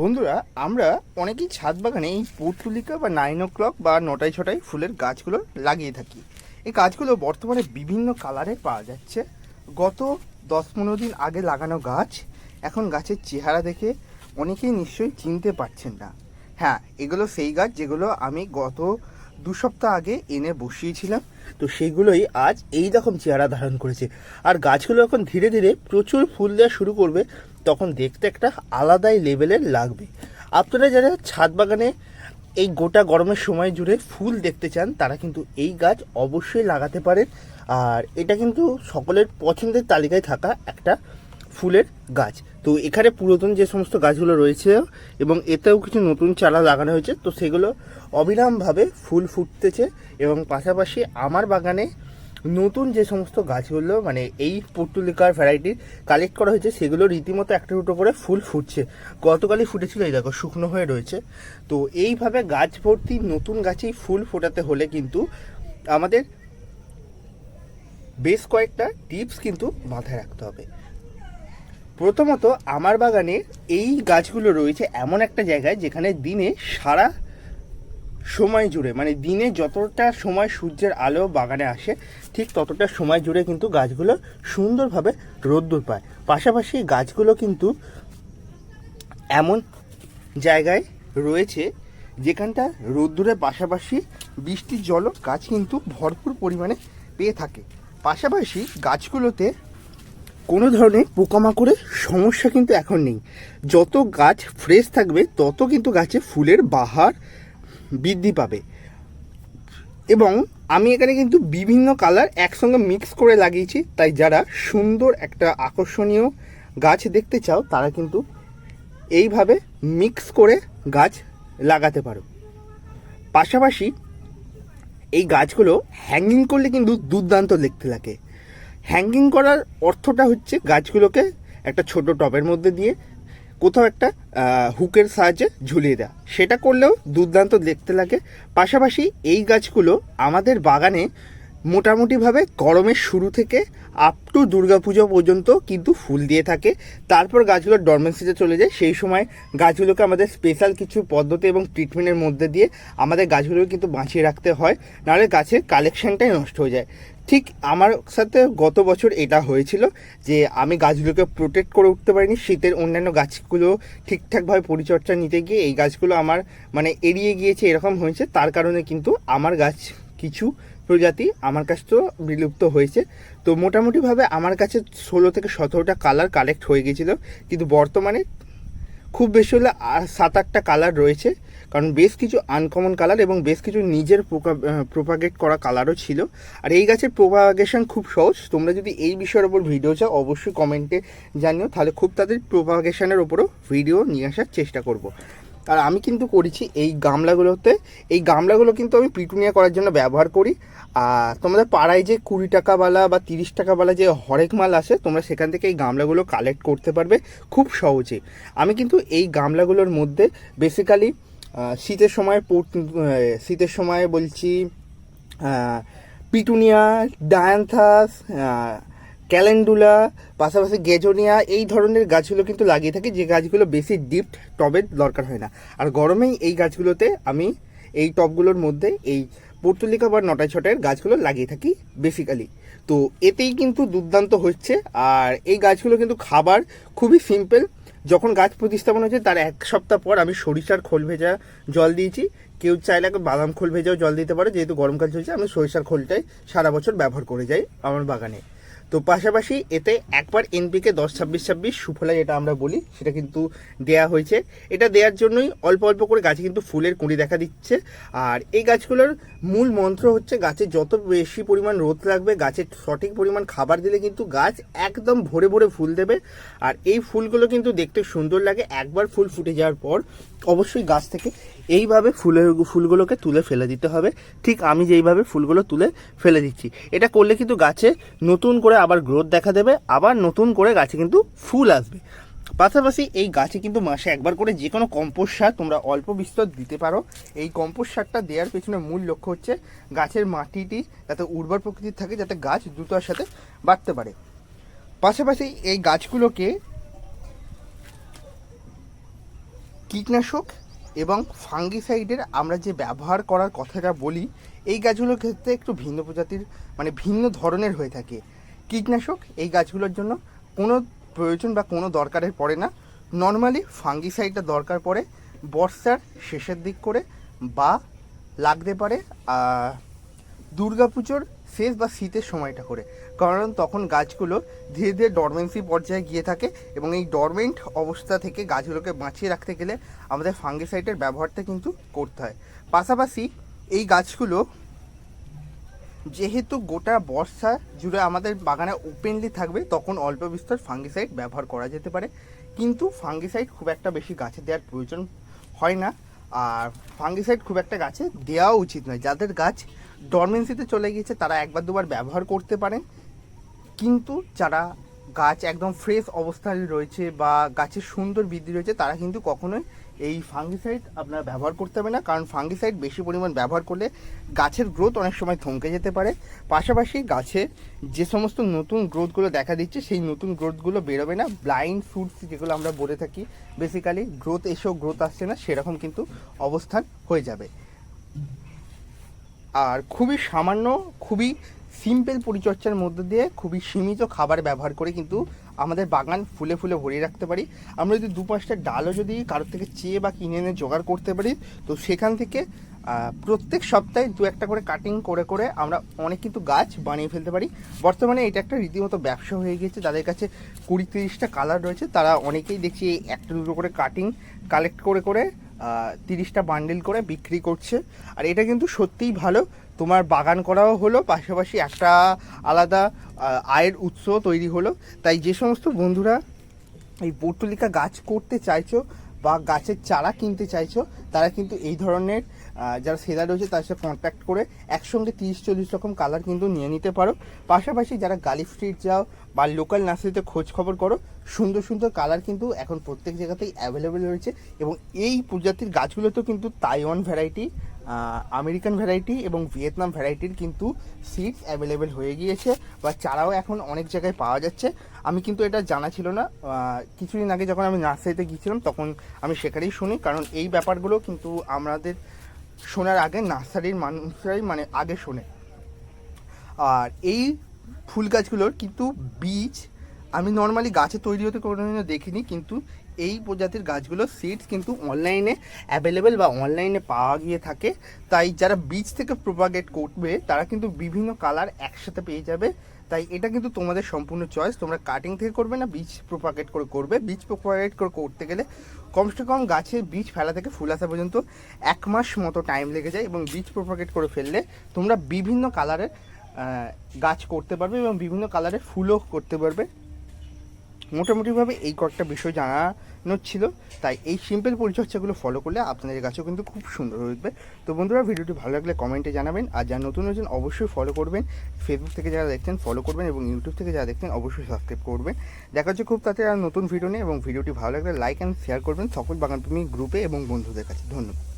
বন্ধুরা, আমরা অনেকেই ছাদ বাগানে এই পর্তুলিকা বা 9 o'clock বা 9টায় ফুলের গাছগুলো লাগিয়ে থাকি। এই গাছগুলো বর্তমানে বিভিন্ন কালারে পাওয়া যাচ্ছে। গত 10-15 দিন আগে লাগানো গাছ এখন গাছের চেহারা দেখে অনেকেই নিশ্চয়ই চিনতে পারছেন না। হ্যাঁ, এগুলো সেই গাছ যেগুলো আমি গত 2 সপ্তাহ আগে এনে বসিয়েছিলাম। তো সেগুলোই আজ এই রকম চেহারা ধারণ করেছে। আর গাছগুলো এখন ধীরে ধীরে প্রচুর ফুল দেওয়া শুরু করবে, তখন দেখতে একটা আলাদাই লেভেলের লাগবে। আপনারা যারা ছাদ বাগানে এই গোটা গরমের সময় জুড়ে ফুল দেখতে চান তারা কিন্তু এই গাছ অবশ্যই লাগাতে পারেন। আর এটা কিন্তু সকলের পছন্দের তালিকায় থাকা একটা ফুলের গাছ। তো এখানে পুরাতন যে সমস্ত গাছগুলো রয়েছে এবং এতেও কিছু নতুন চারা লাগানো হয়েছে, তো সেগুলো অবিরামভাবে ফুল ফুটতেছে। এবং পাশাপাশি আমার বাগানে নতুন যে সমস্ত গাছগুলো মানে এই পর্তুলিকার ভ্যারাইটির কালেক্ট করা হয়েছে সেগুলো রীতিমতো একটা দুটো করে ফুল ফুটছে। গতকালই ফুটেছিল, এই দেখো শুকনো হয়ে রয়েছে। তো এইভাবে গাছ ভর্তি নতুন গাছেই ফুল ফোটাতে হলে কিন্তু আমাদের বেশ কয়েকটা টিপস কিন্তু মাথায় রাখতে হবে। প্রথমত, আমার বাগানে এই গাছগুলো রয়েছে এমন একটা জায়গায় যেখানে দিনে সারা সময় জুড়ে মানে দিনে যতটা সময় সূর্যের আলো বাগানে আসে ঠিক ততটা সময় জুড়ে কিন্তু গাছগুলো সুন্দরভাবে রোদ্দুর পায়। পাশাপাশি গাছগুলো কিন্তু এমন জায়গায় রয়েছে যেখানটা রোদ্দুরের পাশাপাশি বৃষ্টির জলও গাছ কিন্তু ভরপুর পরিমাণে পেয়ে থাকে। পাশাপাশি গাছগুলোতে কোনো ধরনের পোকামাকড়ের সমস্যা কিন্তু এখন নেই। যত গাছ ফ্রেশ থাকবে তত কিন্তু গাছে ফুলের বাহার বৃদ্ধি পাবে। এবং আমি এখানে কিন্তু বিভিন্ন কালার একসঙ্গে মিক্স করে লাগিয়েছি, তাই যারা সুন্দর একটা আকর্ষণীয় গাছ দেখতে চাও তারা কিন্তু এইভাবে মিক্স করে গাছ লাগাতে পারো। পাশাপাশি এই গাছগুলো হ্যাঙ্গিং করলে কিন্তু দুর্দান্ত দেখতে লাগে। হ্যাঙ্গিং করার অর্থটা হচ্ছে গাছগুলোকে একটা ছোট টবের মধ্যে দিয়ে কোথাও একটা হুকের সাহায্যে ঝুলিয়ে দেওয়া, সেটা করলেও দুর্দান্ত দেখতে লাগে। পাশাপাশি এই গাছগুলো আমাদের বাগানে মোটামুটিভাবে গরমের শুরু থেকে আপ টু দুর্গাপুজো পর্যন্ত কিন্তু ফুল দিয়ে থাকে। তারপর গাছগুলো ডরমেন্সিতে চলে যায়। সেই সময় গাছগুলোকে আমাদের স্পেশাল কিছু পদ্ধতি এবং ট্রিটমেন্টের মধ্যে দিয়ে আমাদের গাছগুলোকে কিন্তু বাঁচিয়ে রাখতে হয়, নাহলে গাছের কালেকশনটাই নষ্ট হয়ে যায়। ঠিক আমার সাথে গত বছর এটা হয়েছিল যে আমি গাছগুলোকে প্রোটেক্ট করে উঠতে পারিনি। শীতের অন্যান্য গাছগুলো ঠিকঠাকভাবে পরিচর্যা নিতে গিয়ে এই গাছগুলো আমার মানে এড়িয়ে গিয়েছে, এরকম হয়েছে। তার কারণে কিন্তু আমার গাছ কিছু প্রজাতি আমার কাছ তো বিলুপ্ত হয়েছে। তো মোটামুটিভাবে আমার কাছে 16 থেকে 17টা কালার কালেক্ট হয়ে গেছিলো, কিন্তু বর্তমানে খুব বেশি হলে 7-8টা কালার রয়েছে। কারণ বেশ কিছু আনকমন কালার এবং বেশ কিছু নিজের প্রোপাগেট করা কালারও ছিল। আর এই গাছের প্রোপাগেশন খুব সহজ। তোমরা যদি এই বিষয়ের ওপর ভিডিও চাও অবশ্যই কমেন্টে জানিও, তাহলে খুব তাদের প্রোপাগেশনের ওপরও ভিডিও নিয়ে আসার চেষ্টা করব। আর আমি কিন্তু করেছি এই গামলাগুলোতে, এই গামলাগুলো কিন্তু আমি পিটুনিয়া করার জন্য ব্যবহার করি। আর তোমাদের পাড়ায় যে 20 টাকাওয়ালা বা 30 টাকাওয়ালা যে হরেক মাল আসে, তোমরা সেখান থেকে এই গামলাগুলো কালেক্ট করতে পারবে খুব সহজে। আমি কিন্তু এই গামলাগুলোর মধ্যে বেসিক্যালি শীতের সময় বলছি পিটুনিয়া, ডায়ান্থাস, ক্যালেন্ডুলা, পাশাপাশি গেজোনিয়া এই ধরনের গাছগুলো কিন্তু লাগিয়ে থাকি, যে গাছগুলো বেশি ডিপ টবের দরকার হয় না। আর গরমেই এই গাছগুলোতে আমি এই টবগুলোর মধ্যে এই পর্তুলিকা বা 9-6 গাছগুলো লাগিয়ে থাকি বেসিক্যালি। তো এতেই কিন্তু দুর্দান্ত হচ্ছে। আর এই গাছগুলো কিন্তু খাবার খুবই সিম্পল। যখন গাছ প্রতিস্থাপন হয়েছে তার 1 সপ্তাহ পর আমি সরিষার খোল ভেজা জল দিয়েছি। কেউ চাইলে বাদাম খোল ভেজাও জল দিতে পারে, যেহেতু গরমকাল চলছে আমি সরিষার খোলটাই সারা বছর ব্যবহার করে যাই আমার বাগানে। তো পাশাপাশি এতে একবার এনপিকে 10-26-26 সুফলা যেটা আমরা বলি সেটা কিন্তু দেয়া হয়েছে। এটা দেওয়ার জন্যই অল্প অল্প করে গাছে কিন্তু ফুলের কুঁড়ি দেখা দিচ্ছে। আর এই গাছগুলোর মূল মন্ত্র হচ্ছে গাছের যত বেশি পরিমাণ রোদ লাগবে, গাছের সঠিক পরিমাণ খাবার দিলে কিন্তু গাছ একদম ভরে ভরে ফুল দেবে। আর এই ফুলগুলো কিন্তু দেখতে সুন্দর লাগে। একবার ফুল ফুটে যাওয়ার পর অবশ্যই গাছ থেকে এইভাবে ফুলগুলোকে তুলে ফেলে দিতে হবে, ঠিক আমি যেইভাবে ফুলগুলো তুলে ফেলে দিচ্ছি। এটা করলে কিন্তু গাছে নতুন করে আবার গ্রোথ দেখা দেবে, আবার নতুন করে গাছে কিন্তু ফুল আসবে। পাশাপাশি এই গাছে কিন্তু মাসে একবার করে যে কোনো কম্পোস্ট সার তোমরা অল্প বিস্তর দিতে পারো। এই কম্পোস্ট সারটা দেওয়ার পেছনে মূল লক্ষ্য হচ্ছে গাছের মাটিটি যাতে উর্বর প্রকৃতির থাকে, যাতে গাছ দ্রুততার সাথে বাড়তে পারে। পাশাপাশি এই গাছগুলোকে কীটনাশক এবং ফাঙ্গিসাইডের আমরা যে ব্যবহার করার কথাটা বলি, এই গাছগুলোর ক্ষেত্রে একটু ভিন্ন প্রজাতির মানে ভিন্ন ধরনের হয়ে থাকে। কীটনাশক এই গাছগুলোর জন্য কোনো প্রয়োজন বা কোনো দরকারের পড়ে না। নর্মালি ফাঙ্গিসাইডটা দরকার পড়ে বর্ষার শেষের দিক করে বা লাগতে পারে দুর্গাপুজোর শেষ বা শীতের সময়টা করে, কারণ তখন গাছগুলো ধীরে ধীরে ডরমেন্সি পর্যায়ে গিয়ে থাকে এবং এই ডরমেন্ট অবস্থা থেকে গাছগুলোকে বাঁচিয়ে রাখতে গেলে আমাদের ফাঙ্গিসাইডের ব্যবহারটা কিন্তু করতে হয়। পাশাপাশি এই গাছগুলো যেহেতু গোটা বর্ষা জুড়ে আমাদের বাগানে ওপেনলি থাকবে, তখন অল্প বিস্তর ফাঙ্গিসাইড ব্যবহার করা যেতে পারে, কিন্তু ফাঙ্গিসাইড খুব একটা বেশি গাছে দেওয়ার প্রয়োজন হয় না। আর ফাঙ্গিসাইড খুব একটা গাছে দেওয়াও উচিত নয়। যাদের গাছ ডরমেন্সিতে চলে গিয়েছে তারা একবার দুবার ব্যবহার করতে পারেন, কিন্তু যারা গাছ একদম ফ্রেশ অবস্থায় রয়েছে বা গাছের সুন্দর বৃদ্ধি রয়েছে তারা কিন্তু কখনোই এই ফাঙ্গিসাইড আপনারা ব্যবহার করতে হবে না, কারণ ফাঙ্গিসাইড বেশি পরিমাণ ব্যবহার করলে গাছের গ্রোথ অনেক সময় থমকে যেতে পারে। পাশাপাশি গাছে যে সমস্ত নতুন গ্রোথগুলো দেখা দিচ্ছে সেই নতুন গ্রোথগুলো বেরোবে না। ব্লাইন্ড ফ্রুটস যেগুলো আমরা বলে থাকি, বেসিক্যালি গ্রোথ এসেও গ্রোথ আসছে না, সেরকম কিন্তু অবস্থান হয়ে যাবে। আর খুবই সামান্য, খুবই সিম্পল পরিচর্যার মধ্যে দিয়ে খুবই সীমিত খাবার ব্যবহার করে কিন্তু আমাদের বাগান ফুলে ফুলে ভরিয়ে রাখতে পারি। আমরা যদি 2-5টা ডালও যদি কারোর থেকে চেয়ে বা কিনে এনে জোগাড় করতে পারি, তো সেখান থেকে প্রত্যেক সপ্তাহে 2-1টা করে কাটিং করে করে আমরা অনেক কিন্তু গাছ বানিয়ে ফেলতে পারি। বর্তমানে এটা একটা রীতিমতো ব্যবসা হয়ে গিয়েছে। যাদের কাছে 20-30টা কালার রয়েছে তারা অনেকেই দেখছি 1-2 করে কাটিং কালেক্ট করে করে 30টা বান্ডেল করে বিক্রি করছে। আর এটা কিন্তু সত্যিই ভালো, তোমার বাগান করাও হলো, পাশাপাশি একটা আলাদা আয়ের উৎস তৈরি হলো। তাই যে সমস্ত বন্ধুরা এই পর্তুলিকা গাছ করতে চাইছো বা গাছের চারা কিনতে চাইছো, তারা কিন্তু এই ধরনের যারা সেলার রয়েছে তার সাথে কন্ট্যাক্ট করে একসঙ্গে 30-40 রকম কালার কিন্তু নিয়ে নিতে পারো। পাশাপাশি যারা গালি স্ট্রিট যাও বা লোকাল নার্সারিতে খোঁজ খবর করো, সুন্দর সুন্দর কালার কিন্তু এখন প্রত্যেক জায়গাতেই অ্যাভেলেবেল রয়েছে। এবং এই প্রজাতির গাছগুলোতেও কিন্তু তাইওয়ান ভ্যারাইটি, আমেরিকান ভ্যারাইটি এবং ভিয়েতনাম ভ্যারাইটির কিন্তু সিডস অ্যাভেলেবেল হয়ে গিয়েছে বা চারাও এখন অনেক জায়গায় পাওয়া যাচ্ছে। আমি কিন্তু এটা জানা ছিল না, কিছুদিন আগে যখন আমি নার্সারিতে গিয়েছিলাম তখন আমি সেখানেই শুনি, কারণ এই ব্যাপারগুলো কিন্তু আমাদের শোনার আগে নার্সারির মানুষরাই মানে আগে শোনে। আর এই ফুল গাছগুলোর কিন্তু বীজ আমি নর্মালি গাছে তৈরি হতে কোনোদিনও দেখিনি, কিন্তু এই প্রজাতির গাছগুলো সিডস কিন্তু অনলাইনে অ্যাভেলেবেল বা অনলাইনে পাওয়া গিয়ে থাকে। তাই যারা বীজ থেকে প্রোপাগেট করবে তারা কিন্তু বিভিন্ন কালার একসাথে পেয়ে যাবে। তাই এটা কিন্তু তোমাদের সম্পূর্ণ চয়েস, তোমরা কাটিং থেকে করবে না বীজ প্রোপাগেট করে করবে। বীজ প্রোপাগেট করে করতে গেলে কমসে কম গাছের বীজ ফেলা থেকে ফুল আসা পর্যন্ত 1 মাস মতো টাইম লেগে যায়, এবং বীজ প্রোপাগেট করে ফেললে তোমরা বিভিন্ন কালারের গাছ করতে পারবে এবং বিভিন্ন কালারের ফুলও করতে পারবে। মোটামুটিভাবে এই কয়েকটা বিষয় জানানোর ছিল, তাই এই সিম্পল পরিচর্যাগুলো ফলো করলে আপনাদের গাছও কিন্তু খুব সুন্দর হয়ে উঠবে। তো বন্ধুরা, ভিডিওটি ভালো লাগলে কমেন্টে জানাবেন, আর যারা নতুন নতুন অবশ্যই ফলো করবেন। ফেসবুক থেকে যারা দেখছেন ফলো করবেন এবং ইউটিউব থেকে যারা দেখছেন অবশ্যই সাবস্ক্রাইব করবেন। দেখা হচ্ছে খুব তাড়াতাড়ি আর নতুন ভিডিও নিয়ে, এবং ভিডিওটি ভালো লাগলে লাইক অ্যান্ড শেয়ার করবেন সকল বাগানপ্রেমী গ্রুপে এবং বন্ধুদের কাছে। ধন্যবাদ।